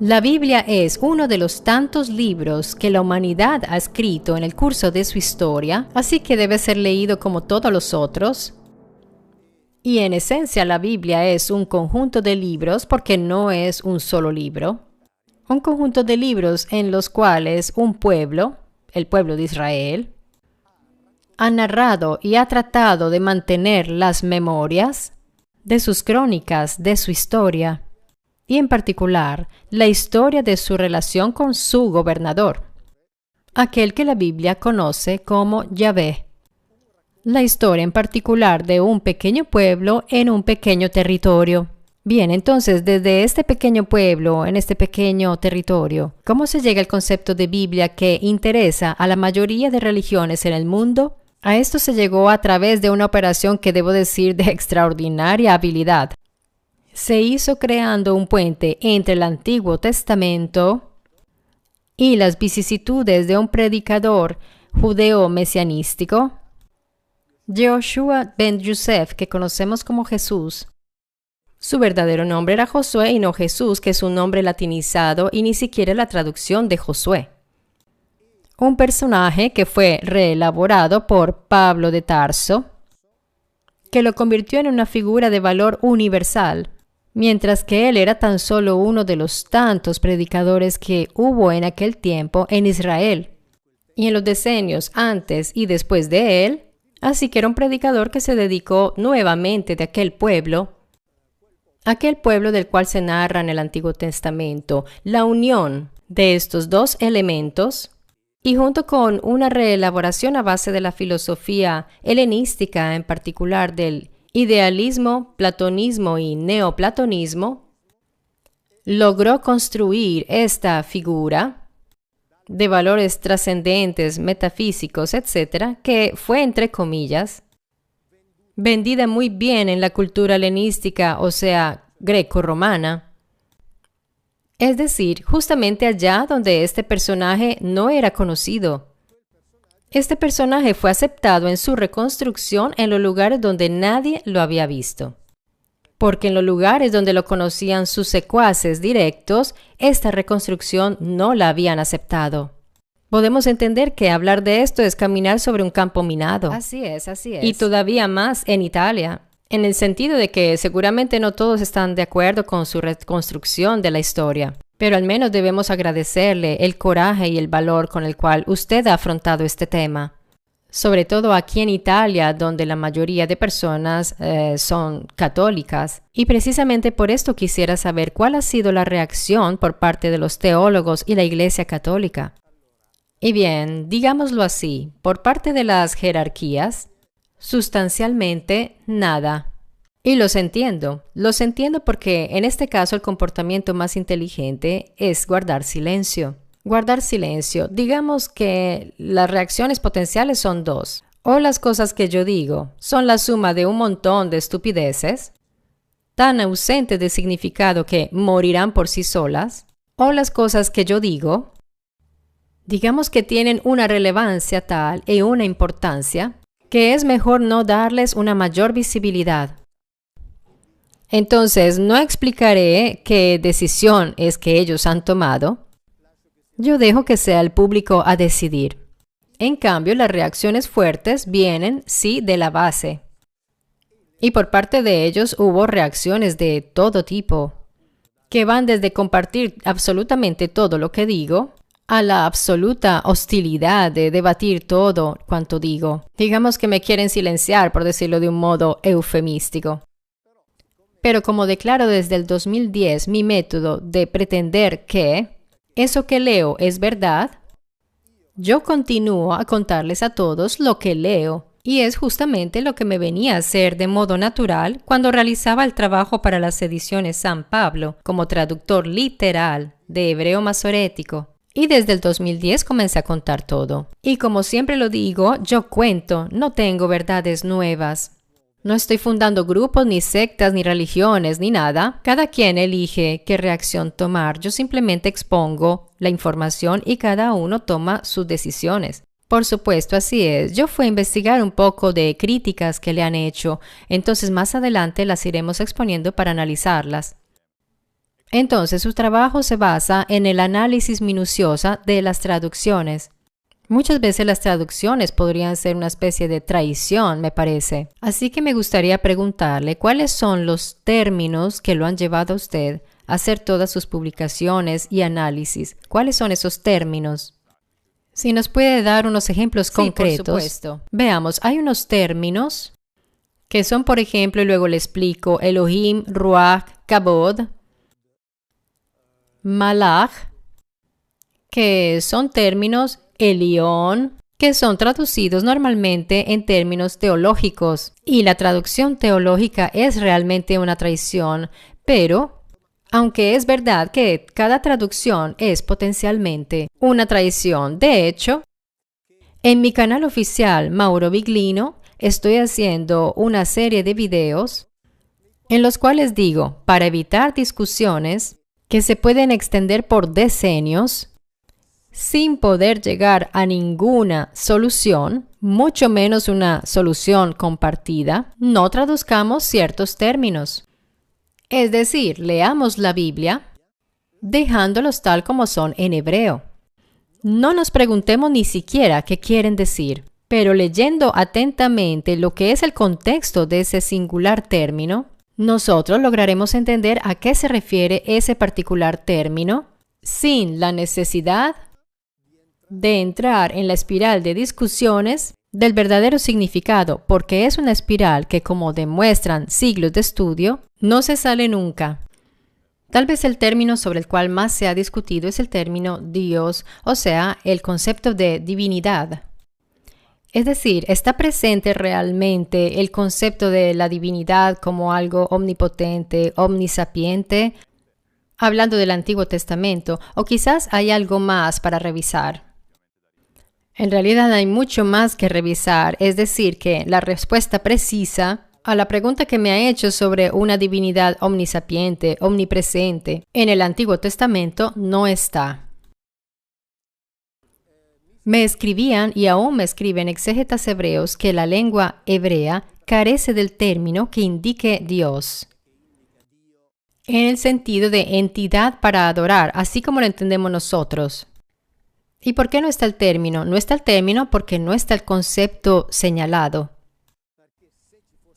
La Biblia es uno de los tantos libros que la humanidad ha escrito en el curso de su historia, así que debe ser leído como todos los otros. Y en esencia la Biblia es un conjunto de libros porque no es un solo libro. Un conjunto de libros en los cuales un pueblo, el pueblo de Israel, ha narrado y ha tratado de mantener las memorias de sus crónicas, de su historia, y en particular la historia de su relación con su gobernador, aquel que la Biblia conoce como Yahvé. La historia en particular de un pequeño pueblo en un pequeño territorio. Bien, entonces, desde este pequeño pueblo, en este pequeño territorio, ¿cómo se llega al concepto de Biblia que interesa a la mayoría de religiones en el mundo? A esto se llegó a través de una operación que debo decir de extraordinaria habilidad. Se hizo creando un puente entre el Antiguo Testamento y las vicisitudes de un predicador judeo-mesianístico, Yehoshua ben Yosef, que conocemos como Jesús. Su verdadero nombre era Josué y no Jesús, que es un nombre latinizado y ni siquiera la traducción de Josué. Un personaje que fue reelaborado por Pablo de Tarso, que lo convirtió en una figura de valor universal, mientras que él era tan solo uno de los tantos predicadores que hubo en aquel tiempo en Israel y en los decenios antes y después de él, así que era un predicador que se dedicó nuevamente de aquel pueblo del cual se narra en el Antiguo Testamento, la unión de estos dos elementos y junto con una reelaboración a base de la filosofía helenística, en particular del idealismo, platonismo y neoplatonismo, logró construir esta figura de valores trascendentes, metafísicos, etc., que fue, entre comillas, vendida muy bien en la cultura helenística, o sea, greco-romana. Es decir, justamente allá donde este personaje no era conocido. Este personaje fue aceptado en su reconstrucción en los lugares donde nadie lo había visto. Porque en los lugares donde lo conocían sus secuaces directos, esta reconstrucción no la habían aceptado. Podemos entender que hablar de esto es caminar sobre un campo minado. Así es. Y todavía más en Italia, en el sentido de que seguramente no todos están de acuerdo con su reconstrucción de la historia. Pero al menos debemos agradecerle el coraje y el valor con el cual usted ha afrontado este tema. Sobre todo aquí en Italia, donde la mayoría de personas son católicas. Y precisamente por esto quisiera saber cuál ha sido la reacción por parte de los teólogos y la Iglesia Católica. Y bien, digámoslo así, por parte de las jerarquías, sustancialmente nada. Y los entiendo porque en este caso el comportamiento más inteligente es guardar silencio. Guardar silencio. Digamos que las reacciones potenciales son dos. O las cosas que yo digo son la suma de un montón de estupideces, tan ausentes de significado que morirán por sí solas, o las cosas que yo digo, digamos que tienen una relevancia tal y una importancia que es mejor no darles una mayor visibilidad. Entonces, no explicaré qué decisión es que ellos han tomado. Yo dejo que sea el público a decidir. En cambio, las reacciones fuertes vienen, sí, de la base. Y por parte de ellos hubo reacciones de todo tipo, que van desde compartir absolutamente todo lo que digo, a la absoluta hostilidad de debatir todo cuanto digo. Digamos que me quieren silenciar, por decirlo de un modo eufemístico. Pero como declaro desde el 2010 mi método de pretender que eso que leo es verdad, yo continúo a contarles a todos lo que leo, y es justamente lo que me venía a hacer de modo natural cuando realizaba el trabajo para las ediciones San Pablo como traductor literal de hebreo masorético. Y desde el 2010 comencé a contar todo. Y como siempre lo digo, yo cuento, no tengo verdades nuevas. No estoy fundando grupos, ni sectas, ni religiones, ni nada. Cada quien elige qué reacción tomar. Yo simplemente expongo la información y cada uno toma sus decisiones. Por supuesto, así es. Yo fui a investigar un poco de críticas que le han hecho, entonces más adelante las iremos exponiendo para analizarlas. Entonces su trabajo se basa en el análisis minucioso de las traducciones. Muchas veces las traducciones podrían ser una especie de traición, me parece. Así que me gustaría preguntarle cuáles son los términos que lo han llevado a usted a hacer todas sus publicaciones y análisis. ¿Cuáles son esos términos? Si nos puede dar unos ejemplos concretos. Por supuesto. Veamos, hay unos términos que son, por ejemplo, y luego le explico, Elohim, Ruach, Kabod, Malach, que son términos Elión, que son traducidos normalmente en términos teológicos. Y la traducción teológica es realmente una traición, pero aunque es verdad que cada traducción es potencialmente una traición, de hecho, en mi canal oficial Mauro Viglino estoy haciendo una serie de videos en los cuales digo, para evitar discusiones que se pueden extender por decenios, sin poder llegar a ninguna solución, mucho menos una solución compartida, no traduzcamos ciertos términos. Es decir, leamos la Biblia dejándolos tal como son en hebreo. No nos preguntemos ni siquiera qué quieren decir, pero leyendo atentamente lo que es el contexto de ese singular término, nosotros lograremos entender a qué se refiere ese particular término sin la necesidad de entrar en la espiral de discusiones del verdadero significado, porque es una espiral que, como demuestran siglos de estudio, no se sale nunca. Tal vez el término sobre el cual más se ha discutido es el término Dios, o sea, el concepto de divinidad. Es decir, ¿está presente realmente el concepto de la divinidad como algo omnipotente, omnisapiente, hablando del Antiguo Testamento, o quizás hay algo más para revisar? En realidad hay mucho más que revisar, es decir, que la respuesta precisa a la pregunta que me ha hecho sobre una divinidad omnisapiente, omnipresente, en el Antiguo Testamento no está. Me escribían y aún me escriben exégetas hebreos que la lengua hebrea carece del término que indique Dios, en el sentido de entidad para adorar, así como lo entendemos nosotros. ¿Y por qué no está el término? No está el término porque no está el concepto señalado.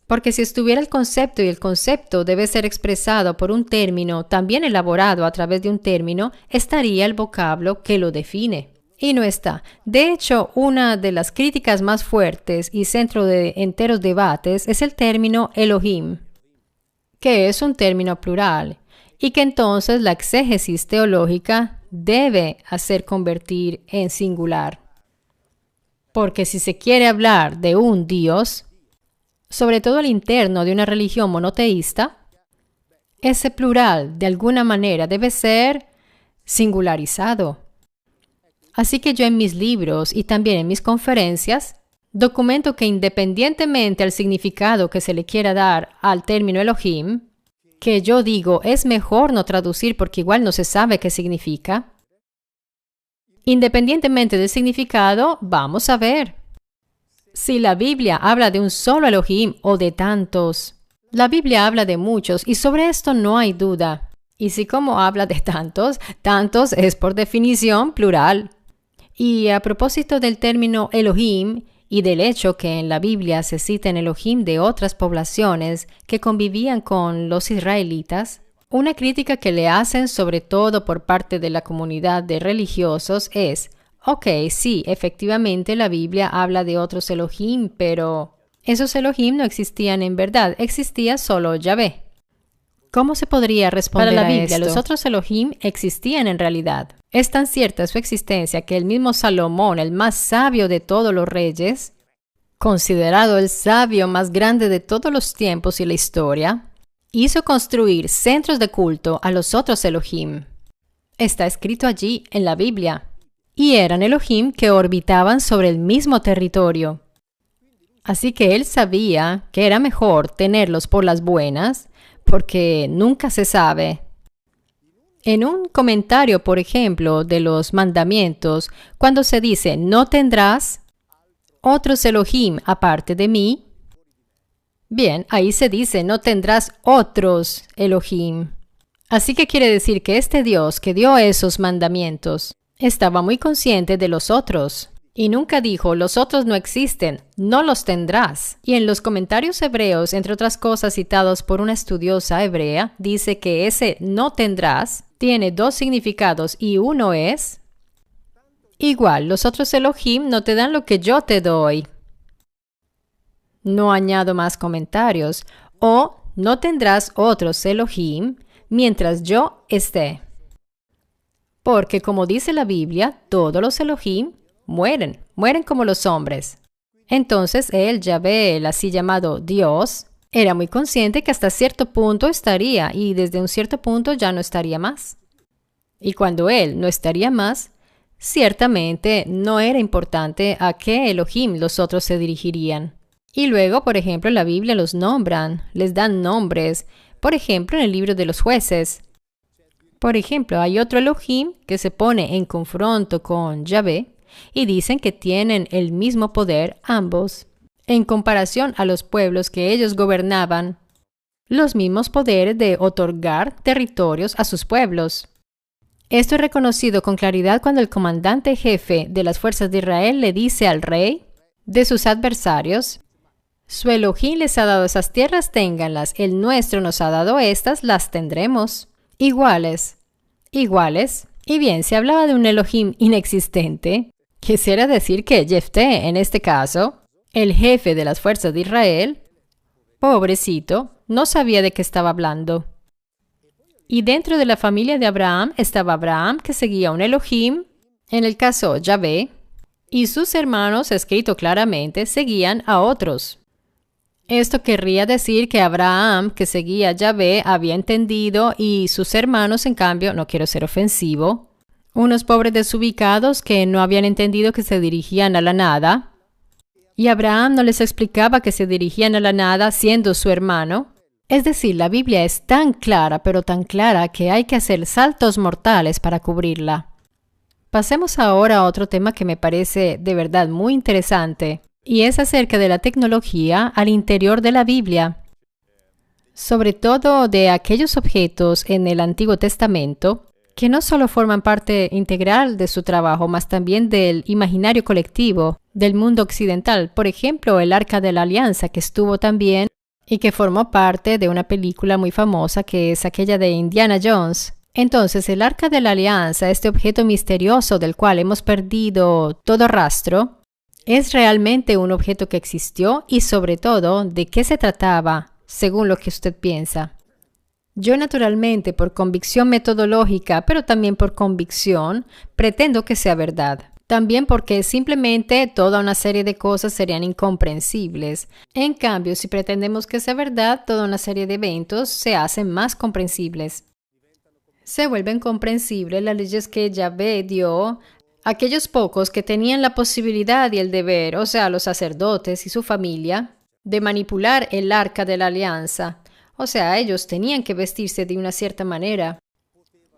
Porque si estuviera el concepto y el concepto debe ser expresado por un término también elaborado a través de un término, estaría el vocablo que lo define. Y no está. De hecho, una de las críticas más fuertes y centro de enteros debates es el término Elohim, que es un término plural, y que entonces la exégesis teológica debe hacer convertir en singular. Porque si se quiere hablar de un Dios, sobre todo al interno de una religión monoteísta, ese plural de alguna manera debe ser singularizado. Así que yo en mis libros y también en mis conferencias documento que independientemente al significado que se le quiera dar al término Elohim, que yo digo es mejor no traducir porque igual no se sabe qué significa, independientemente del significado, vamos a ver. Si la Biblia habla de un solo Elohim o de tantos, la Biblia habla de muchos y sobre esto no hay duda. Y si como habla de tantos, tantos es por definición plural. Y a propósito del término Elohim y del hecho que en la Biblia se citen Elohim de otras poblaciones que convivían con los israelitas, una crítica que le hacen sobre todo por parte de la comunidad de religiosos es: ok, sí, efectivamente la Biblia habla de otros Elohim, pero esos Elohim no existían en verdad, existía solo Yahvé. ¿Cómo se podría responder Para la a Biblia, esto? los otros Elohim existían en realidad. Es tan cierta su existencia que el mismo Salomón, el más sabio de todos los reyes, considerado el sabio más grande de todos los tiempos y la historia, hizo construir centros de culto a los otros Elohim. Está escrito allí en la Biblia. Y eran Elohim que orbitaban sobre el mismo territorio. Así que él sabía que era mejor tenerlos por las buenas, porque nunca se sabe. En un comentario, por ejemplo, de los mandamientos, cuando se dice no tendrás otros Elohim aparte de mí, bien, ahí se dice no tendrás otros Elohim. Así que quiere decir que este Dios que dio esos mandamientos estaba muy consciente de los otros. Y nunca dijo, los otros no existen, no los tendrás. Y en los comentarios hebreos, entre otras cosas citados por una estudiosa hebrea, dice que ese no tendrás tiene dos significados y uno es: igual, los otros Elohim no te dan lo que yo te doy. No añado más comentarios. O no tendrás otros Elohim mientras yo esté. Porque como dice la Biblia, todos los Elohim mueren como los hombres. Entonces él, Yahvé, el así llamado Dios, era muy consciente que hasta cierto punto estaría y desde un cierto punto ya no estaría más. Y cuando él no estaría más, ciertamente no era importante a qué Elohim los otros se dirigirían. Y luego, por ejemplo, en la Biblia los nombran, les dan nombres. Por ejemplo, en el libro de los jueces. Por ejemplo, hay otro Elohim que se pone en confronto con Yahvé y dicen que tienen el mismo poder ambos, en comparación a los pueblos que ellos gobernaban, los mismos poderes de otorgar territorios a sus pueblos. Esto es reconocido con claridad cuando el comandante jefe de las fuerzas de Israel le dice al rey de sus adversarios: su Elohim les ha dado esas tierras, ténganlas, el nuestro nos ha dado estas, las tendremos. Iguales. Y bien, se hablaba de un Elohim inexistente. Quisiera decir que Jefté, en este caso, el jefe de las fuerzas de Israel, pobrecito, no sabía de qué estaba hablando. Y dentro de la familia de Abraham estaba Abraham, que seguía un Elohim, en el caso Yahvé, y sus hermanos, escrito claramente, seguían a otros. Esto querría decir que Abraham, que seguía a Yahvé, había entendido y sus hermanos, en cambio, no quiero ser ofensivo, unos pobres desubicados que no habían entendido que se dirigían a la nada. Y Abraham no les explicaba que se dirigían a la nada siendo su hermano. Es decir, la Biblia es tan clara, pero tan clara que hay que hacer saltos mortales para cubrirla. Pasemos ahora a otro tema que me parece de verdad muy interesante. Y es acerca de la tecnología al interior de la Biblia, sobre todo de aquellos objetos en el Antiguo Testamento que no solo forman parte integral de su trabajo, mas también del imaginario colectivo del mundo occidental. Por ejemplo, el Arca de la Alianza, que estuvo también y que formó parte de una película muy famosa que es aquella de Indiana Jones. Entonces, el Arca de la Alianza, este objeto misterioso del cual hemos perdido todo rastro, ¿es realmente un objeto que existió? Y sobre todo, ¿de qué se trataba, según lo que usted piensa? Yo naturalmente, por convicción metodológica, pero también por convicción, pretendo que sea verdad. También porque simplemente toda una serie de cosas serían incomprensibles. En cambio, si pretendemos que sea verdad, toda una serie de eventos se hacen más comprensibles. Se vuelven comprensibles las leyes que Yahvé dio aquellos pocos que tenían la posibilidad y el deber, o sea, los sacerdotes y su familia, de manipular el Arca de la Alianza. O sea, ellos tenían que vestirse de una cierta manera.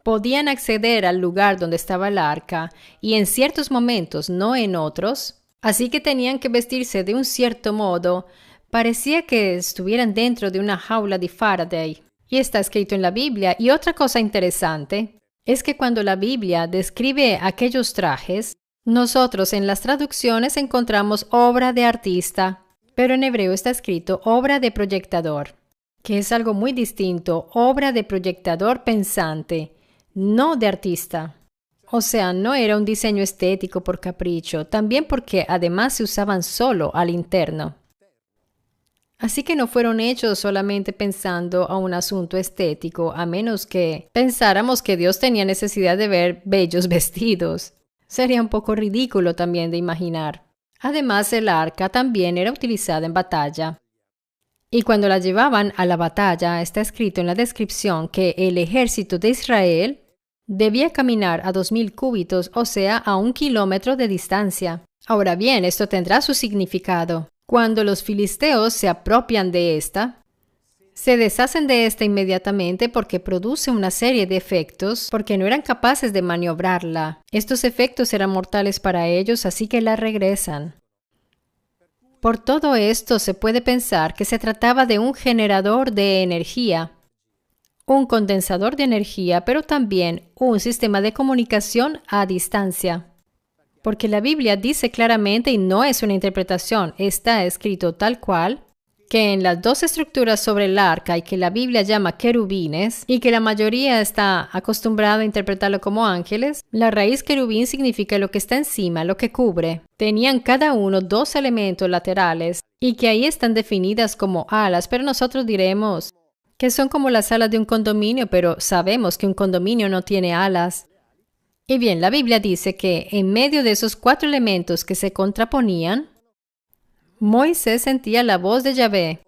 Podían acceder al lugar donde estaba el arca y en ciertos momentos, no en otros. Así que tenían que vestirse de un cierto modo. Parecía que estuvieran dentro de una jaula de Faraday. Y está escrito en la Biblia. Y otra cosa interesante es que cuando la Biblia describe aquellos trajes, nosotros en las traducciones encontramos obra de artista, pero en hebreo está escrito obra de proyectador, que es algo muy distinto, obra de proyectador pensante, no de artista. O sea, no era un diseño estético por capricho, también porque además se usaban solo al interno. Así que no fueron hechos solamente pensando a un asunto estético, a menos que pensáramos que Dios tenía necesidad de ver bellos vestidos. Sería un poco ridículo también de imaginar. Además, el arca también era utilizada en batalla. Y cuando la llevaban a la batalla, está escrito en la descripción que el ejército de Israel debía caminar a 2000 cúbitos, o sea, a 1 kilómetro de distancia. Ahora bien, esto tendrá su significado. Cuando los filisteos se apropian de esta, se deshacen de esta inmediatamente porque produce una serie de efectos, porque no eran capaces de maniobrarla. Estos efectos eran mortales para ellos, así que la regresan. Por todo esto se puede pensar que se trataba de un generador de energía, un condensador de energía, pero también un sistema de comunicación a distancia. Porque la Biblia dice claramente, y no es una interpretación, está escrito tal cual, que en las dos estructuras sobre el arca y que la Biblia llama querubines y que la mayoría está acostumbrada a interpretarlo como ángeles, la raíz querubín significa lo que está encima, lo que cubre. Tenían cada uno dos elementos laterales y que ahí están definidas como alas, pero nosotros diremos que son como las alas de un condominio, pero sabemos que un condominio no tiene alas. Y bien, la Biblia dice que en medio de esos cuatro elementos que se contraponían, Moisés sentía la voz de Yahvé.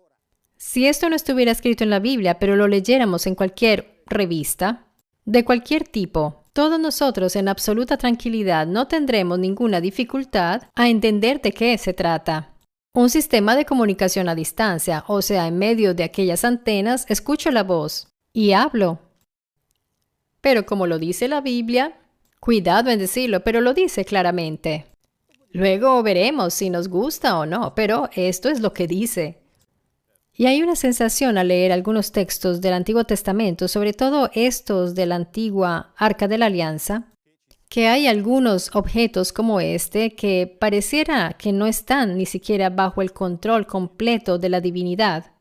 Si esto no estuviera escrito en la Biblia, pero lo leyéramos en cualquier revista, de cualquier tipo, todos nosotros en absoluta tranquilidad no tendremos ninguna dificultad a entender de qué se trata. Un sistema de comunicación a distancia, o sea, en medio de aquellas antenas, escucho la voz y hablo. Pero como lo dice la Biblia, cuidado en decirlo, pero lo dice claramente. Luego veremos si nos gusta o no, pero esto es lo que dice. Y hay una sensación al leer algunos textos del Antiguo Testamento, sobre todo estos de la antigua Arca de la Alianza, que hay algunos objetos como este que pareciera que no están ni siquiera bajo el control completo de la divinidad.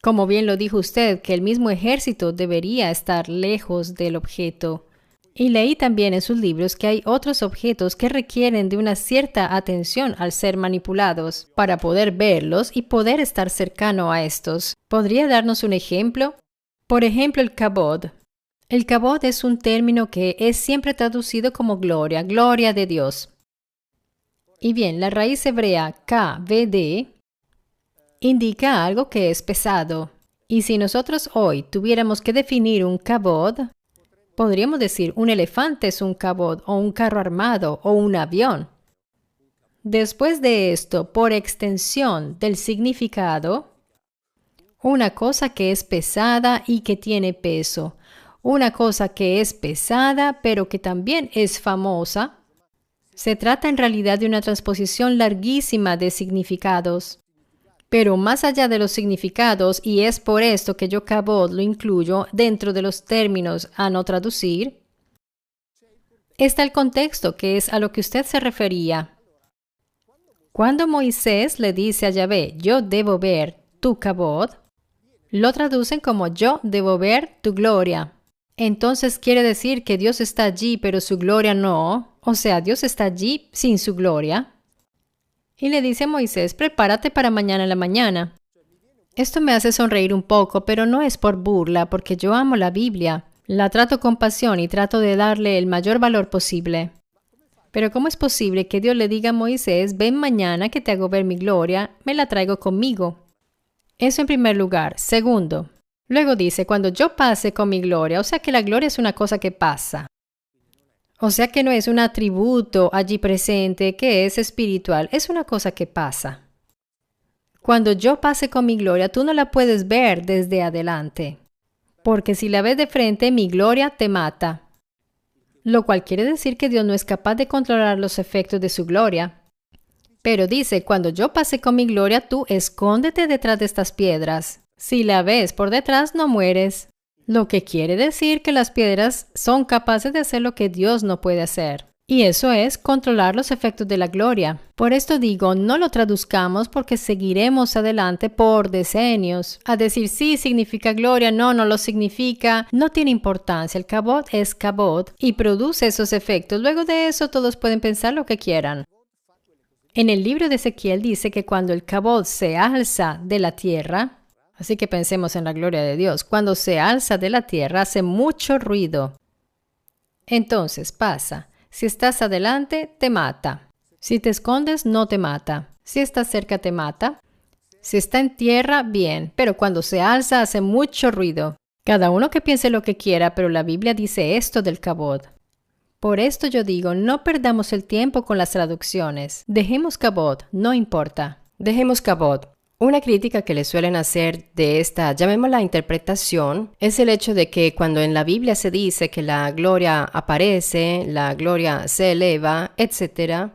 Como bien lo dijo usted, que el mismo ejército debería estar lejos del objeto. Y leí también en sus libros que hay otros objetos que requieren de una cierta atención al ser manipulados para poder verlos y poder estar cercano a estos. ¿Podría darnos un ejemplo? Por ejemplo, el kabod. El kabod es un término que es siempre traducido como gloria, gloria de Dios. Y bien, la raíz hebrea KVD indica algo que es pesado. Y si nosotros hoy tuviéramos que definir un kabod, podríamos decir un elefante es un kabod o un carro armado o un avión. Después de esto, por extensión del significado, una cosa que es pesada y que tiene peso, una cosa que es pesada pero que también es famosa. Se trata en realidad de una transposición larguísima de significados. Pero más allá de los significados, y es por esto que yo kabod lo incluyo dentro de los términos a no traducir, está el contexto, que es a lo que usted se refería. Cuando Moisés le dice a Yahvé, yo debo ver tu kabod, lo traducen como yo debo ver tu gloria. Entonces quiere decir que Dios está allí, pero su gloria no. O sea, Dios está allí sin su gloria. Y le dice a Moisés, prepárate para mañana en la mañana. Esto me hace sonreír un poco, pero no es por burla, porque yo amo la Biblia. La trato con pasión y trato de darle el mayor valor posible. Pero ¿cómo es posible que Dios le diga a Moisés, ven mañana que te hago ver mi gloria, me la traigo conmigo? Eso en primer lugar. Segundo, luego dice, cuando yo pase con mi gloria, o sea que la gloria es una cosa que pasa. O sea que no es un atributo allí presente que es espiritual, es una cosa que pasa. Cuando yo pase con mi gloria, tú no la puedes ver desde adelante, porque si la ves de frente, mi gloria te mata. Lo cual quiere decir que Dios no es capaz de controlar los efectos de su gloria. Pero dice, cuando yo pase con mi gloria, tú escóndete detrás de estas piedras. Si la ves por detrás, no mueres. Lo que quiere decir que las piedras son capaces de hacer lo que Dios no puede hacer. Y eso es controlar los efectos de la gloria. Por esto digo, no lo traduzcamos porque seguiremos adelante por decenios. A decir sí significa gloria, no lo significa. No tiene importancia. El kabod es kabod y produce esos efectos. Luego de eso todos pueden pensar lo que quieran. En el libro de Ezequiel dice que cuando el kabod se alza de la tierra, así que pensemos en la gloria de Dios. Cuando se alza de la tierra hace mucho ruido. Entonces pasa. Si estás adelante, te mata. Si te escondes, no te mata. Si estás cerca, te mata. Si está en tierra, bien. Pero cuando se alza, hace mucho ruido. Cada uno que piense lo que quiera, pero la Biblia dice esto del kabod. Por esto yo digo, no perdamos el tiempo con las traducciones. Dejemos kabod, no importa. Dejemos kabod. Una crítica que le suelen hacer de esta, llamémosla interpretación, es el hecho de que cuando en la Biblia se dice que la gloria aparece, la gloria se eleva, etc.,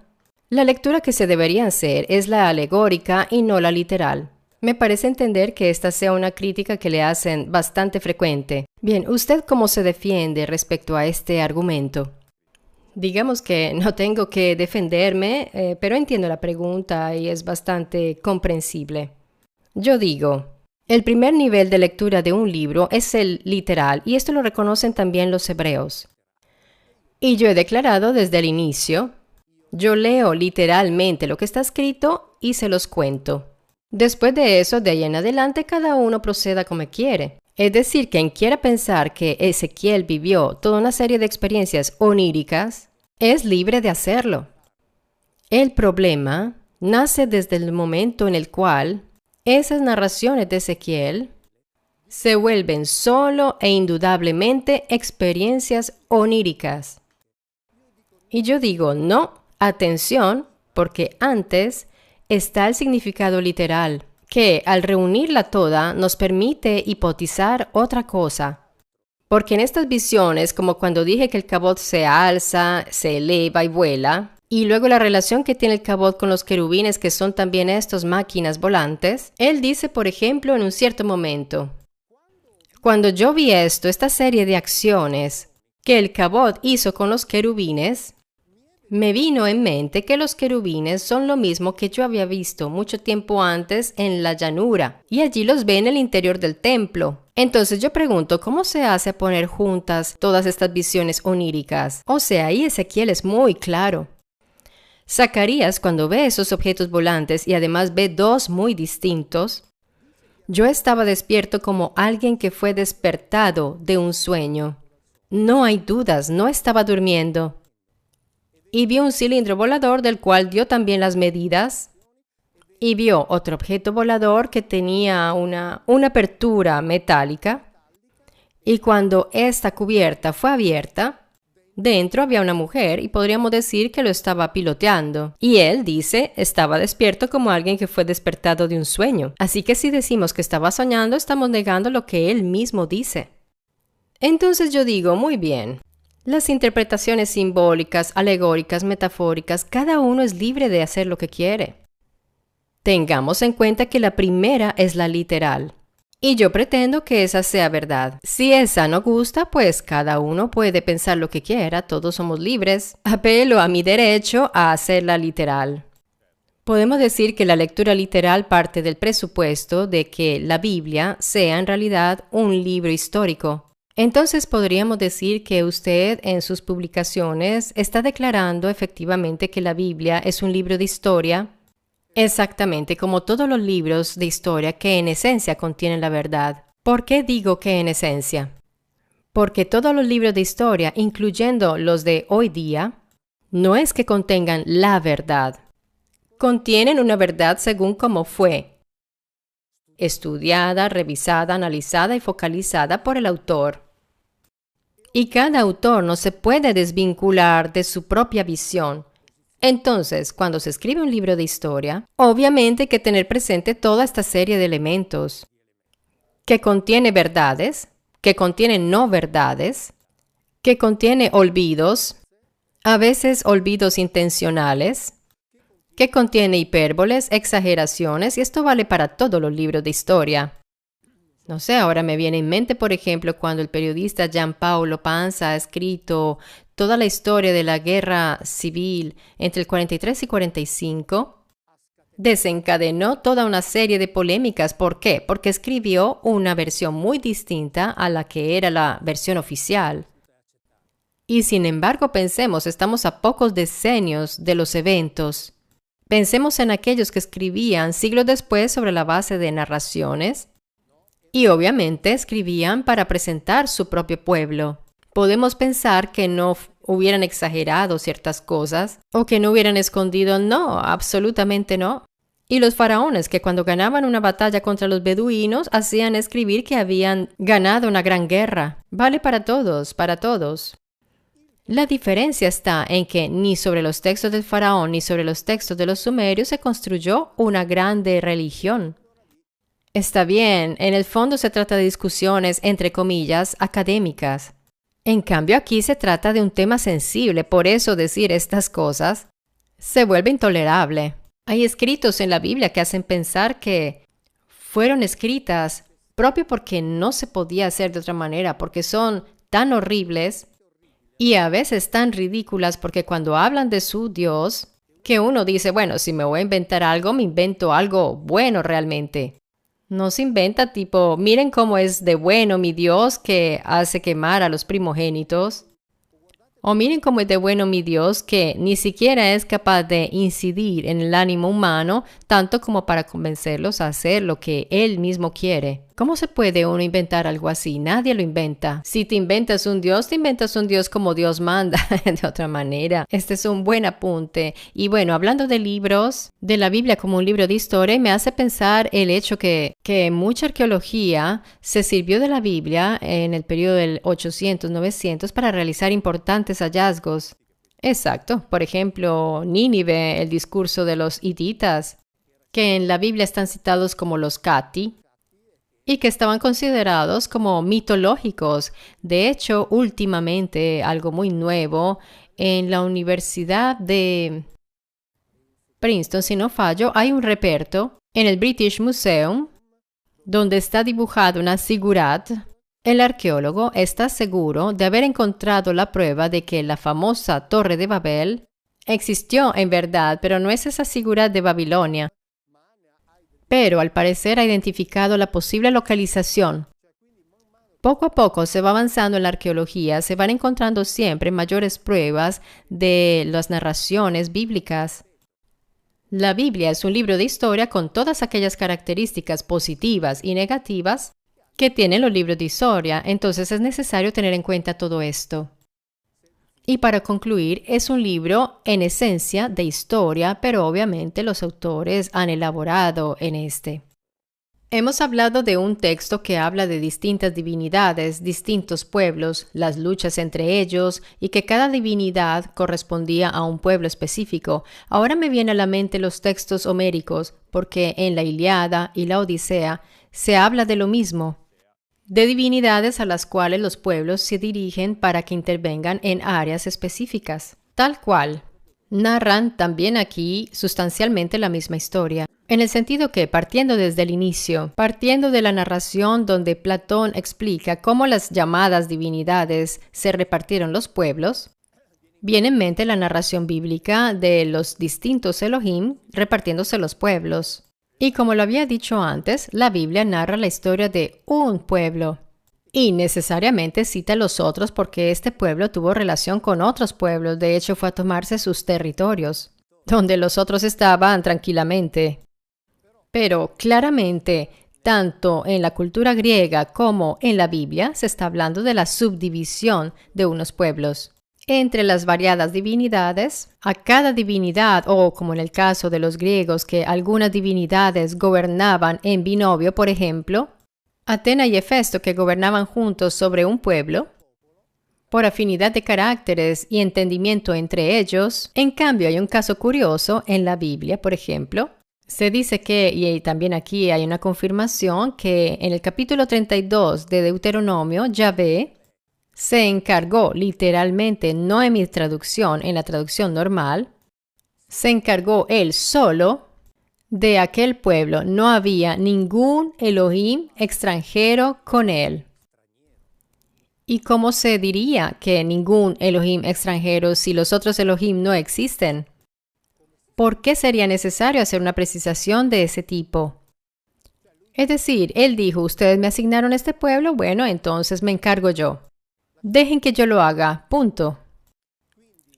la lectura que se debería hacer es la alegórica y no la literal. Me parece entender que esta sea una crítica que le hacen bastante frecuente. Bien, ¿usted cómo se defiende respecto a este argumento? Digamos que no tengo que defenderme, pero entiendo la pregunta y es bastante comprensible. Yo digo, el primer nivel de lectura de un libro es el literal, y esto lo reconocen también los hebreos. Y yo he declarado desde el inicio, yo leo literalmente lo que está escrito y se los cuento. Después de eso, de ahí en adelante, cada uno proceda como quiere. Es decir, quien quiera pensar que Ezequiel vivió toda una serie de experiencias oníricas, es libre de hacerlo. El problema nace desde el momento en el cual esas narraciones de Ezequiel se vuelven solo e indudablemente experiencias oníricas. Y yo digo, no, atención, porque antes está el significado literal, que al reunirla toda nos permite hipotizar otra cosa. Porque en estas visiones, como cuando dije que el cabot se alza, se eleva y vuela, y luego la relación que tiene el cabot con los querubines, que son también estos máquinas volantes, él dice, por ejemplo, en un cierto momento, cuando yo vi esta serie de acciones que el cabot hizo con los querubines, me vino en mente que los querubines son lo mismo que yo había visto mucho tiempo antes en la llanura, y allí los ve en el interior del templo. Entonces yo pregunto, ¿cómo se hace poner juntas todas estas visiones oníricas? O sea, ahí Ezequiel es muy claro. Zacarías, cuando ve esos objetos volantes y además ve dos muy distintos, yo estaba despierto como alguien que fue despertado de un sueño. No hay dudas, no estaba durmiendo. Y vio un cilindro volador del cual dio también las medidas. Y vio otro objeto volador que tenía una apertura metálica. Y cuando esta cubierta fue abierta, dentro había una mujer y podríamos decir que lo estaba piloteando. Y él dice, estaba despierto como alguien que fue despertado de un sueño. Así que si decimos que estaba soñando, estamos negando lo que él mismo dice. Entonces yo digo, muy bien. Las interpretaciones simbólicas, alegóricas, metafóricas, cada uno es libre de hacer lo que quiere. Tengamos en cuenta que la primera es la literal. Y yo pretendo que esa sea verdad. Si esa no gusta, pues cada uno puede pensar lo que quiera, todos somos libres. Apelo a mi derecho a hacerla literal. Podemos decir que la lectura literal parte del presupuesto de que la Biblia sea en realidad un libro histórico. Entonces podríamos decir que usted en sus publicaciones está declarando efectivamente que la Biblia es un libro de historia, exactamente como todos los libros de historia que en esencia contienen la verdad. ¿Por qué digo que en esencia? Porque todos los libros de historia, incluyendo los de hoy día, no es que contengan la verdad. Contienen una verdad según cómo fue estudiada, revisada, analizada y focalizada por el autor. Y cada autor no se puede desvincular de su propia visión. Entonces, cuando se escribe un libro de historia, obviamente hay que tener presente toda esta serie de elementos, que contiene verdades, que contiene no verdades, que contiene olvidos, a veces olvidos intencionales, que contiene hipérboles, exageraciones, y esto vale para todos los libros de historia. No sé, ahora me viene en mente, por ejemplo, cuando el periodista Gianpaolo Pansa ha escrito toda la historia de la guerra civil entre el 43 y 45, desencadenó toda una serie de polémicas. ¿Por qué? Porque escribió una versión muy distinta a la que era la versión oficial. Y sin embargo, pensemos, estamos a pocos decenios de los eventos. Pensemos en aquellos que escribían siglos después sobre la base de narraciones, y obviamente escribían para presentar su propio pueblo. Podemos pensar que no hubieran exagerado ciertas cosas o que no hubieran escondido. No, absolutamente no. Y los faraones que cuando ganaban una batalla contra los beduinos hacían escribir que habían ganado una gran guerra. Vale para todos, para todos. La diferencia está en que ni sobre los textos del faraón ni sobre los textos de los sumerios se construyó una grande religión. Está bien, en el fondo se trata de discusiones, entre comillas, académicas. En cambio, aquí se trata de un tema sensible, por eso decir estas cosas se vuelve intolerable. Hay escritos en la Biblia que hacen pensar que fueron escritas propio porque no se podía hacer de otra manera, porque son tan horribles y a veces tan ridículas, porque cuando hablan de su Dios, que uno dice, bueno, si me voy a inventar algo, me invento algo bueno realmente. No se inventa tipo, miren cómo es de bueno mi Dios que hace quemar a los primogénitos. O miren cómo es de bueno mi Dios que ni siquiera es capaz de incidir en el ánimo humano tanto como para convencerlos a hacer lo que Él mismo quiere. ¿Cómo se puede uno inventar algo así? Nadie lo inventa. Si te inventas un Dios como Dios manda, de otra manera. Este es un buen apunte. Y bueno, hablando de libros, de la Biblia como un libro de historia, me hace pensar el hecho que mucha arqueología se sirvió de la Biblia en el periodo del 800-900 para realizar importantes hallazgos. Exacto. Por ejemplo, Nínive, el discurso de los hititas, que en la Biblia están citados como los Cati, y que estaban considerados como mitológicos. De hecho, últimamente, algo muy nuevo, en la Universidad de Princeton, si no fallo, hay un reperto en el British Museum donde está dibujada una zigurat. El arqueólogo está seguro de haber encontrado la prueba de que la famosa Torre de Babel existió en verdad, pero no es esa zigurat de Babilonia. Pero al parecer ha identificado la posible localización. Poco a poco se va avanzando en la arqueología, se van encontrando siempre mayores pruebas de las narraciones bíblicas. La Biblia es un libro de historia con todas aquellas características positivas y negativas que tienen los libros de historia, entonces es necesario tener en cuenta todo esto. Y para concluir, es un libro en esencia de historia, pero obviamente los autores han elaborado en este. Hemos hablado de un texto que habla de distintas divinidades, distintos pueblos, las luchas entre ellos y que cada divinidad correspondía a un pueblo específico. Ahora me vienen a la mente los textos homéricos, porque en la Ilíada y la Odisea se habla de lo mismo, de divinidades a las cuales los pueblos se dirigen para que intervengan en áreas específicas. Tal cual, narran también aquí sustancialmente la misma historia, en el sentido que, partiendo desde el inicio, partiendo de la narración donde Platón explica cómo las llamadas divinidades se repartieron los pueblos, viene en mente la narración bíblica de los distintos Elohim repartiéndose los pueblos. Y como lo había dicho antes, la Biblia narra la historia de un pueblo y necesariamente cita a los otros porque este pueblo tuvo relación con otros pueblos, de hecho fue a tomarse sus territorios, donde los otros estaban tranquilamente. Pero claramente, tanto en la cultura griega como en la Biblia, se está hablando de la subdivisión de unos pueblos. Entre las variadas divinidades, a cada divinidad, o como en el caso de los griegos, que algunas divinidades gobernaban en binomio, por ejemplo, Atena y Hefesto que gobernaban juntos sobre un pueblo, por afinidad de caracteres y entendimiento entre ellos. En cambio, hay un caso curioso en la Biblia, por ejemplo. Se dice que, y también aquí hay una confirmación, que en el capítulo 32 de Deuteronomio, Yahvé se encargó literalmente, no en mi traducción, en la traducción normal, se encargó él solo de aquel pueblo. No había ningún Elohim extranjero con él. ¿Y cómo se diría que ningún Elohim extranjero si los otros Elohim no existen? ¿Por qué sería necesario hacer una precisación de ese tipo? Es decir, él dijo, ustedes me asignaron este pueblo, bueno, entonces me encargo yo. Dejen que yo lo haga, punto.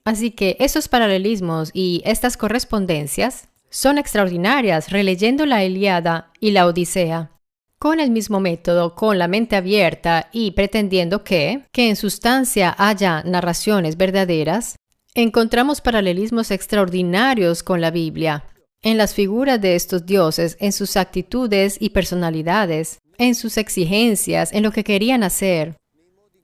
Así que esos paralelismos y estas correspondencias son extraordinarias releyendo la Ilíada y la Odisea. Con el mismo método, con la mente abierta y pretendiendo que en sustancia haya narraciones verdaderas, encontramos paralelismos extraordinarios con la Biblia, en las figuras de estos dioses, en sus actitudes y personalidades, en sus exigencias, en lo que querían hacer,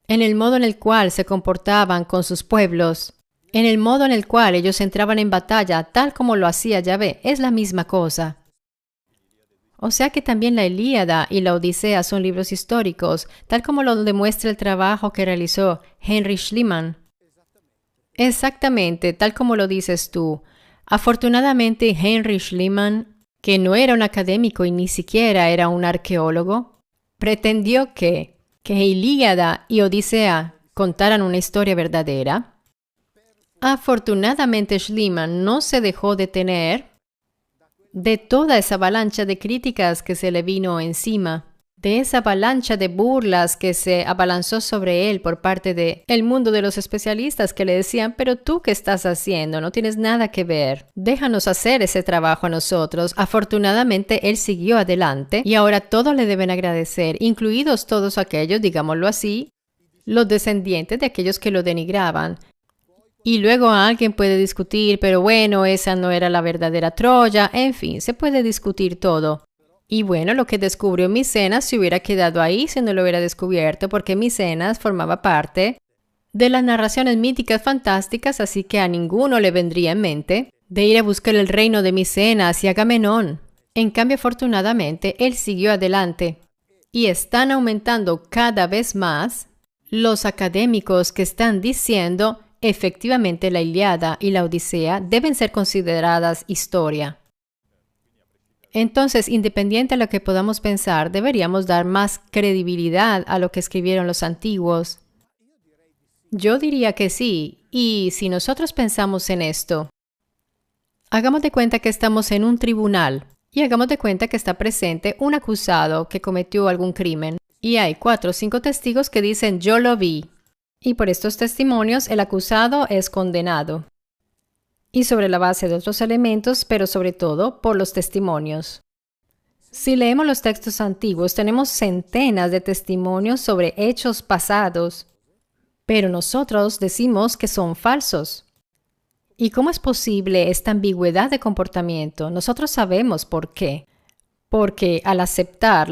en el modo en el cual se comportaban con sus pueblos, en el modo en el cual ellos entraban en batalla, tal como lo hacía Yahvé, es la misma cosa. O sea que también la Ilíada y la Odisea son libros históricos, tal como lo demuestra el trabajo que realizó Heinrich Schliemann. Exactamente, tal como lo dices tú. Afortunadamente, Heinrich Schliemann, que no era un académico y ni siquiera era un arqueólogo, pretendió que Ilíada y Odisea contaran una historia verdadera. Afortunadamente, Schliemann no se dejó detener de toda esa avalancha de críticas que se le vino encima, de esa avalancha de burlas que se abalanzó sobre él por parte del mundo de los especialistas que le decían, pero tú qué estás haciendo, no tienes nada que ver, déjanos hacer ese trabajo a nosotros. Afortunadamente él siguió adelante y ahora todos le deben agradecer, incluidos todos aquellos, digámoslo así, los descendientes de aquellos que lo denigraban. Y luego alguien puede discutir, pero bueno, esa no era la verdadera Troya, en fin, se puede discutir todo. Y bueno, lo que descubrió Micenas se hubiera quedado ahí si no lo hubiera descubierto, porque Micenas formaba parte de las narraciones míticas fantásticas, así que a ninguno le vendría en mente de ir a buscar el reino de Micenas y Agamenón. En cambio, afortunadamente, él siguió adelante. Y están aumentando cada vez más los académicos que están diciendo efectivamente la Ilíada y la Odisea deben ser consideradas historia. Entonces, independiente de lo que podamos pensar, deberíamos dar más credibilidad a lo que escribieron los antiguos. Yo diría que sí, y si nosotros pensamos en esto, hagamos de cuenta que estamos en un tribunal y hagamos de cuenta que está presente un acusado que cometió algún crimen y hay 4 o 5 testigos que dicen yo lo vi. Y por estos testimonios el acusado es condenado. Y sobre la base de otros elementos, pero sobre todo por los testimonios. Si leemos los textos antiguos, tenemos centenas de testimonios sobre hechos pasados, pero nosotros decimos que son falsos. ¿Y cómo es posible esta ambigüedad de comportamiento? Nosotros sabemos por qué. Porque al aceptar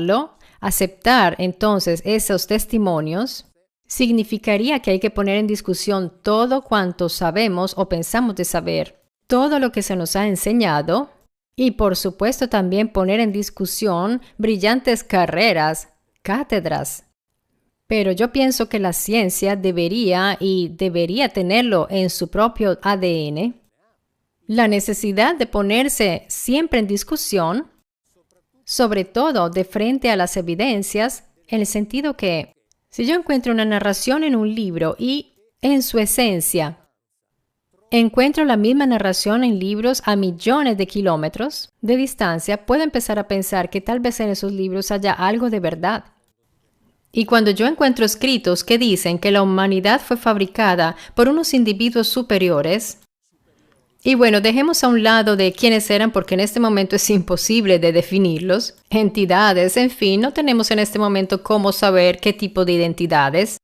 entonces esos testimonios, significaría que hay que poner en discusión todo cuanto sabemos o pensamos de saber, todo lo que se nos ha enseñado y por supuesto también poner en discusión brillantes carreras, cátedras. Pero yo pienso que la ciencia debería tenerlo en su propio ADN, la necesidad de ponerse siempre en discusión, sobre todo de frente a las evidencias, en el sentido que si yo encuentro una narración en un libro y, en su esencia, encuentro la misma narración en libros a millones de kilómetros de distancia, puedo empezar a pensar que tal vez en esos libros haya algo de verdad. Y cuando yo encuentro escritos que dicen que la humanidad fue fabricada por unos individuos superiores, y bueno, dejemos a un lado de quiénes eran porque en este momento es imposible de definirlos. Entidades, en fin, no tenemos en este momento cómo saber qué tipo de identidades.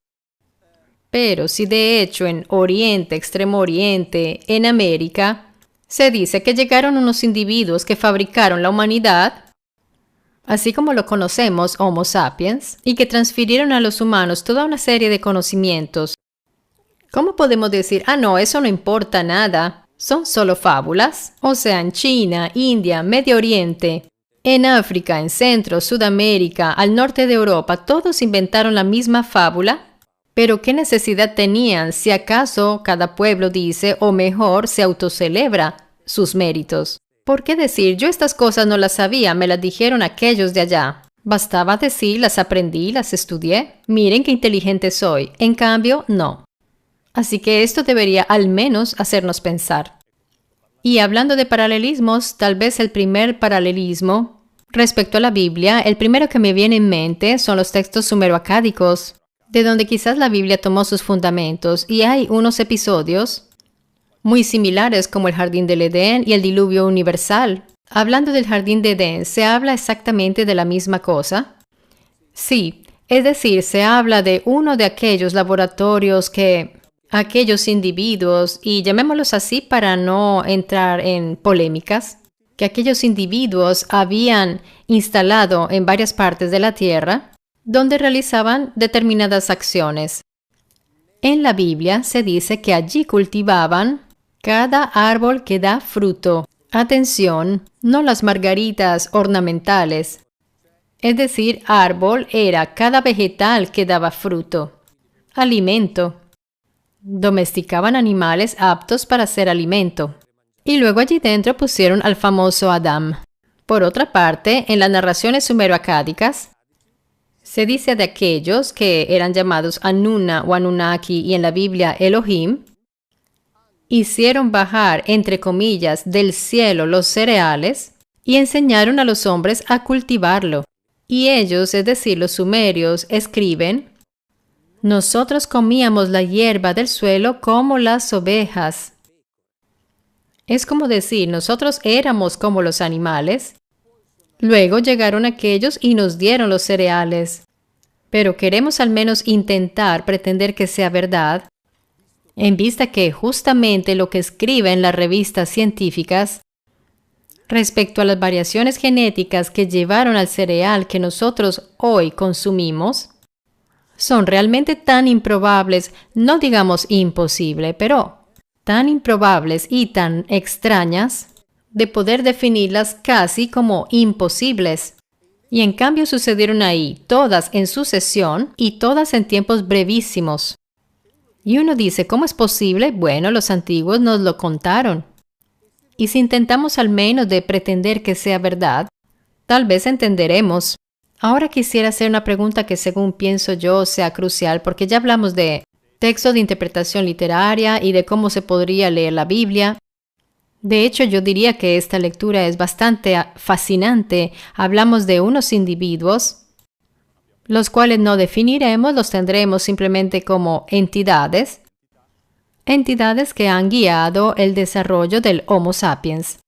Pero si de hecho en Oriente, Extremo Oriente, en América, se dice que llegaron unos individuos que fabricaron la humanidad, así como lo conocemos, Homo sapiens, y que transfirieron a los humanos toda una serie de conocimientos, ¿cómo podemos decir, no, eso no importa nada? ¿Son solo fábulas? O sea, en China, India, Medio Oriente, en África, en Centro, Sudamérica, al norte de Europa, todos inventaron la misma fábula. ¿Pero qué necesidad tenían si acaso cada pueblo dice, o mejor, se autocelebra sus méritos? ¿Por qué decir, yo estas cosas no las sabía, me las dijeron aquellos de allá? Bastaba decir, las aprendí, las estudié, miren qué inteligente soy. En cambio, no. Así que esto debería al menos hacernos pensar. Y hablando de paralelismos, tal vez el primer paralelismo respecto a la Biblia, el primero que me viene en mente son los textos sumero-acádicos, de donde quizás la Biblia tomó sus fundamentos, y hay unos episodios muy similares como el Jardín del Edén y el Diluvio Universal. Hablando del Jardín de Edén, ¿se habla exactamente de la misma cosa? Sí, es decir, se habla de uno de aquellos laboratorios que aquellos individuos, y llamémoslos así para no entrar en polémicas, que aquellos individuos habían instalado en varias partes de la tierra, donde realizaban determinadas acciones. En la Biblia se dice que allí cultivaban cada árbol que da fruto. Atención, no las margaritas ornamentales. Es decir, árbol era cada vegetal que daba fruto. Alimento. Domesticaban animales aptos para ser alimento. Y luego allí dentro pusieron al famoso Adán. Por otra parte, en las narraciones sumero-acádicas, se dice de aquellos que eran llamados Anunna o Anunnaki y en la Biblia Elohim, hicieron bajar, entre comillas, del cielo los cereales y enseñaron a los hombres a cultivarlo. Y ellos, es decir, los sumerios, escriben: nosotros comíamos la hierba del suelo como las ovejas. Es como decir, nosotros éramos como los animales. Luego llegaron aquellos y nos dieron los cereales. Pero queremos al menos intentar pretender que sea verdad, en vista que justamente lo que escriben las revistas científicas respecto a las variaciones genéticas que llevaron al cereal que nosotros hoy consumimos, son realmente tan improbables, no digamos imposible, pero tan improbables y tan extrañas, de poder definirlas casi como imposibles. Y en cambio sucedieron ahí, todas en sucesión y todas en tiempos brevísimos. Y uno dice, ¿cómo es posible? Bueno, los antiguos nos lo contaron. Y si intentamos al menos de pretender que sea verdad, tal vez entenderemos. Ahora quisiera hacer una pregunta que según pienso yo sea crucial, porque ya hablamos de textos de interpretación literaria y de cómo se podría leer la Biblia. De hecho, yo diría que esta lectura es bastante fascinante. Hablamos de unos individuos, los cuales no definiremos, los tendremos simplemente como entidades que han guiado el desarrollo del Homo sapiens.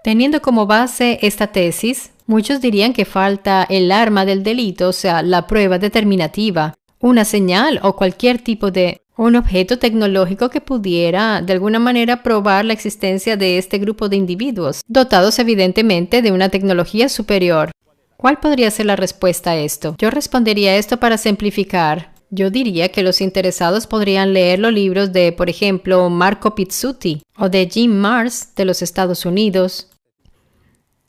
Teniendo como base esta tesis, muchos dirían que falta el arma del delito, o sea, la prueba determinativa, una señal o cualquier tipo de un objeto tecnológico que pudiera de alguna manera probar la existencia de este grupo de individuos, dotados evidentemente de una tecnología superior. ¿Cuál podría ser la respuesta a esto? Yo respondería esto para simplificar. Yo diría que los interesados podrían leer los libros de, por ejemplo, Marco Pizzuti o de Jim Marrs de los Estados Unidos.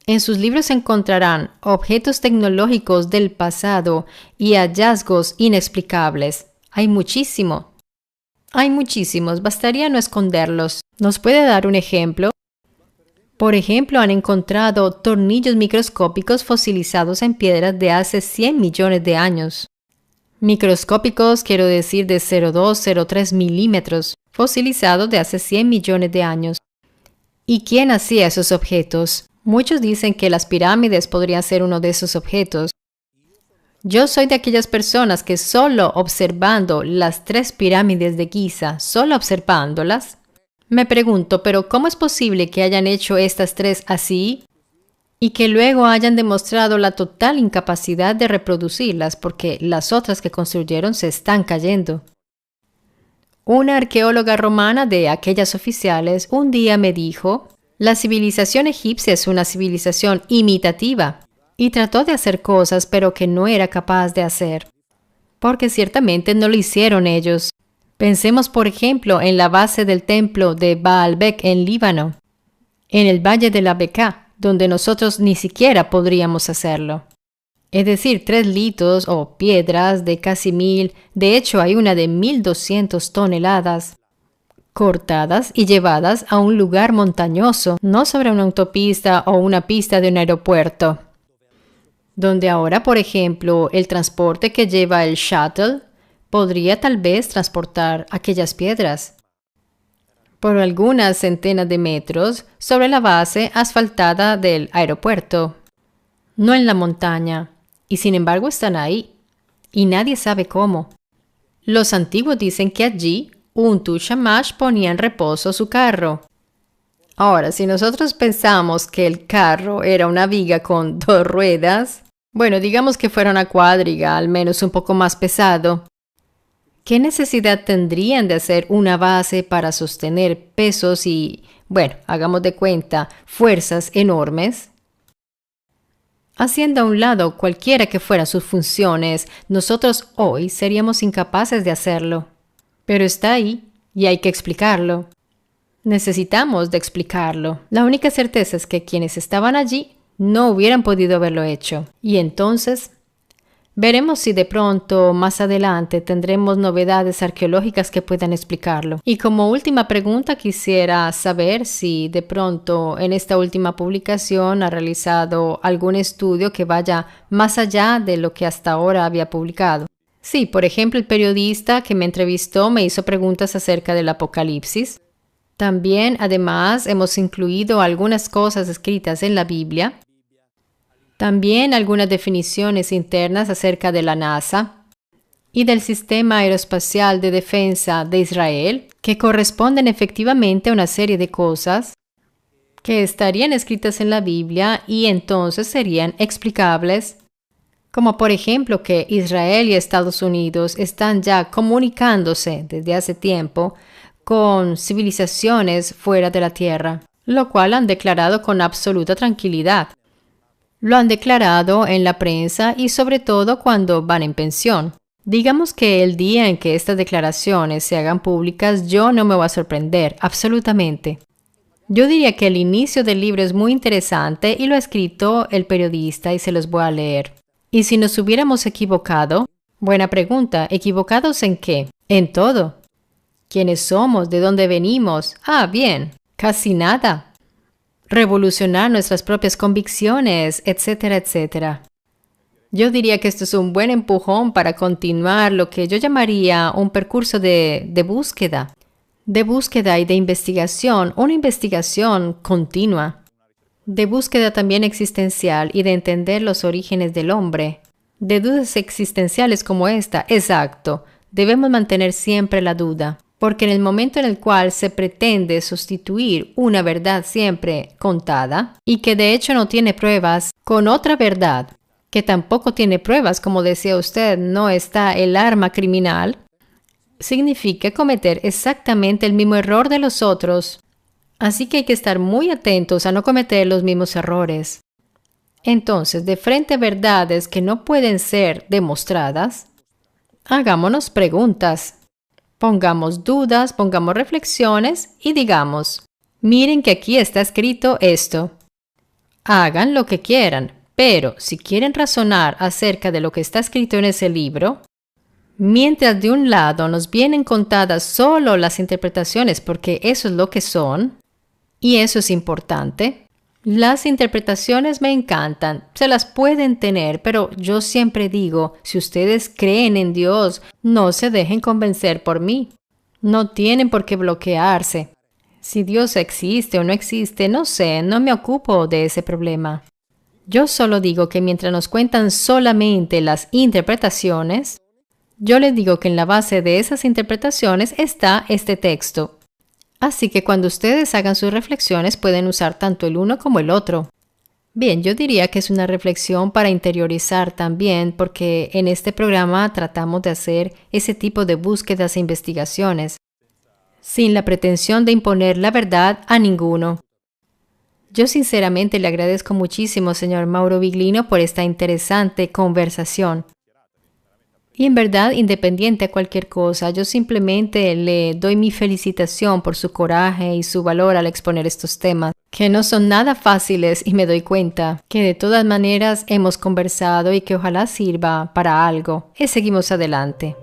En sus libros encontrarán objetos tecnológicos del pasado y hallazgos inexplicables. Hay muchísimos, bastaría no esconderlos. ¿Nos puede dar un ejemplo? Por ejemplo, han encontrado tornillos microscópicos fosilizados en piedras de hace 100 millones de años. Microscópicos, quiero decir de 0,2-0,3 milímetros, fosilizados de hace 100 millones de años. ¿Y quién hacía esos objetos? Muchos dicen que las pirámides podrían ser uno de esos objetos. Yo soy de aquellas personas que solo observando las 3 pirámides de Giza, solo observándolas, me pregunto, ¿pero cómo es posible que hayan hecho estas 3 así y que luego hayan demostrado la total incapacidad de reproducirlas porque las otras que construyeron se están cayendo? Una arqueóloga romana de aquellas oficiales un día me dijo, la civilización egipcia es una civilización imitativa y trató de hacer cosas pero que no era capaz de hacer, porque ciertamente no lo hicieron ellos. Pensemos, por ejemplo, en la base del templo de Baalbek en Líbano, en el valle de la Bekaa, donde nosotros ni siquiera podríamos hacerlo. Es decir, 3 litos o piedras de casi 1000, de hecho hay una de 1200 toneladas, cortadas y llevadas a un lugar montañoso, no sobre una autopista o una pista de un aeropuerto, donde ahora, por ejemplo, el transporte que lleva el shuttle podría tal vez transportar aquellas piedras por algunas centenas de metros sobre la base asfaltada del aeropuerto, no en la montaña, y sin embargo están ahí, y nadie sabe cómo. Los antiguos dicen que allí Untu Shamash ponía en reposo su carro. Ahora, si nosotros pensamos que el carro era una viga con 2 ruedas, bueno, digamos que fuera una cuadriga, al menos un poco más pesado, ¿qué necesidad tendrían de hacer una base para sostener pesos y, bueno, hagamos de cuenta, fuerzas enormes? Haciendo a un lado cualquiera que fueran sus funciones, nosotros hoy seríamos incapaces de hacerlo. Pero está ahí y hay que explicarlo. Necesitamos de explicarlo. La única certeza es que quienes estaban allí no hubieran podido haberlo hecho. Y entonces, Veremos si de pronto, más adelante, tendremos novedades arqueológicas que puedan explicarlo. Y como última pregunta, quisiera saber si de pronto en esta última publicación ha realizado algún estudio que vaya más allá de lo que hasta ahora había publicado. Sí, por ejemplo, el periodista que me entrevistó me hizo preguntas acerca del Apocalipsis. También, además, hemos incluido algunas cosas escritas en la Biblia. También algunas definiciones internas acerca de la NASA y del Sistema Aeroespacial de Defensa de Israel, que corresponden efectivamente a una serie de cosas que estarían escritas en la Biblia y entonces serían explicables, como por ejemplo que Israel y Estados Unidos están ya comunicándose desde hace tiempo con civilizaciones fuera de la Tierra, lo cual han declarado con absoluta tranquilidad. Lo han declarado en la prensa y sobre todo cuando van en pensión. Digamos que el día en que estas declaraciones se hagan públicas, yo no me voy a sorprender, absolutamente. Yo diría que el inicio del libro es muy interesante y lo ha escrito el periodista y se los voy a leer. ¿Y si nos hubiéramos equivocado? Buena pregunta. ¿Equivocados en qué? En todo. ¿Quiénes somos? ¿De dónde venimos? Ah, bien. Casi nada. Revolucionar nuestras propias convicciones, etcétera, etcétera. Yo diría que esto es un buen empujón para continuar lo que yo llamaría un percurso de búsqueda y de investigación, una investigación continua, de búsqueda también existencial y de entender los orígenes del hombre, de dudas existenciales como esta, exacto, debemos mantener siempre la duda. Porque en el momento en el cual se pretende sustituir una verdad siempre contada y que de hecho no tiene pruebas con otra verdad que tampoco tiene pruebas, como decía usted, no está el arma criminal, significa cometer exactamente el mismo error de los otros. Así que hay que estar muy atentos a no cometer los mismos errores. Entonces, de frente a verdades que no pueden ser demostradas, hagámonos preguntas. Pongamos dudas, pongamos reflexiones y digamos, miren que aquí está escrito esto. Hagan lo que quieran, pero si quieren razonar acerca de lo que está escrito en ese libro, mientras de un lado nos vienen contadas solo las interpretaciones porque eso es lo que son, y eso es importante, las interpretaciones me encantan, se las pueden tener, pero yo siempre digo, si ustedes creen en Dios, no se dejen convencer por mí. No tienen por qué bloquearse. Si Dios existe o no existe, no sé, no me ocupo de ese problema. Yo solo digo que mientras nos cuentan solamente las interpretaciones, yo les digo que en la base de esas interpretaciones está este texto. Así que cuando ustedes hagan sus reflexiones pueden usar tanto el uno como el otro. Bien, yo diría que es una reflexión para interiorizar también porque en este programa tratamos de hacer ese tipo de búsquedas e investigaciones, sin la pretensión de imponer la verdad a ninguno. Yo sinceramente le agradezco muchísimo, señor Mauro Viglino, por esta interesante conversación. Y en verdad, independiente a cualquier cosa, yo simplemente le doy mi felicitación por su coraje y su valor al exponer estos temas, que no son nada fáciles y me doy cuenta que de todas maneras hemos conversado y que ojalá sirva para algo. Y seguimos adelante.